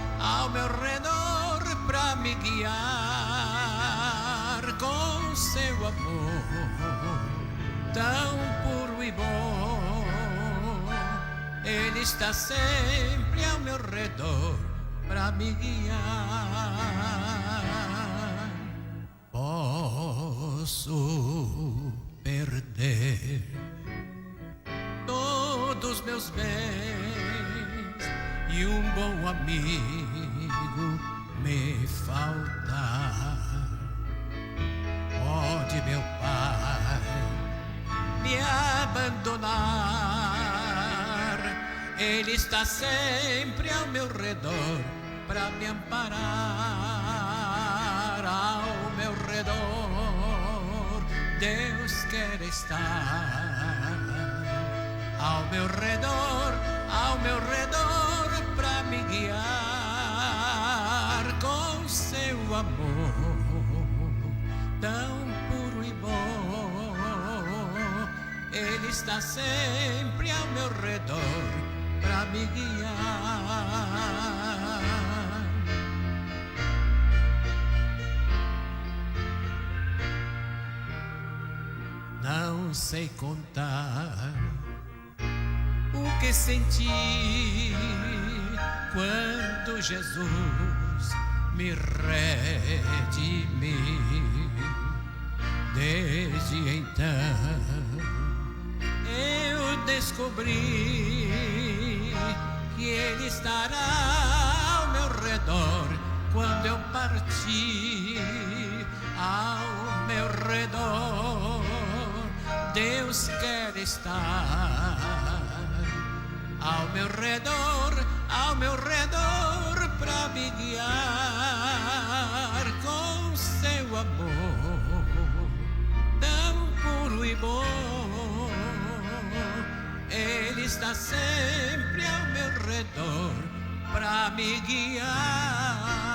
para me guiar com seu amor tão puro e bom. Ele está sempre ao meu redor para me guiar. Posso perder todos meus bens e um bom amigo me faltar. Pode, meu Pai, me abandonar. Ele está sempre ao meu redor para me amparar. Ao meu redor Deus quer estar. Ao meu redor para me guiar com seu amor tão puro e bom. Ele está sempre ao meu redor para me guiar. Não sei contar o que senti quando Jesus me redimiu. Desde então eu descobri que Ele estará ao meu redor quando eu partir. Ao meu redor Deus quer estar. Ao meu redor pra me guiar com seu amor tão puro e bom. Ele está sempre ao meu redor pra me guiar.